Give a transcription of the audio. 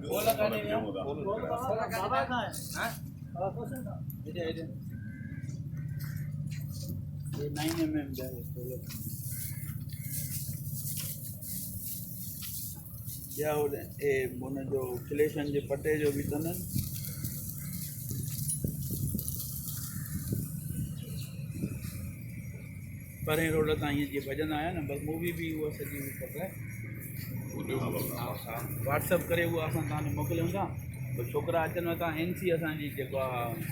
बोला का नहीं बोला बाबा कहाँ है हाँ ये 9 mm या हो ए बोने जो क्लेशन जे पटे जो भी तन परे रोड तां ये भजन आया न बस मूवी भी वो सजी पता है व्हाट्सएप करे वो असां तव्हांखे मोकिलियूं था तो छोकिरा अचनि था एनसी असांजी जेको आहे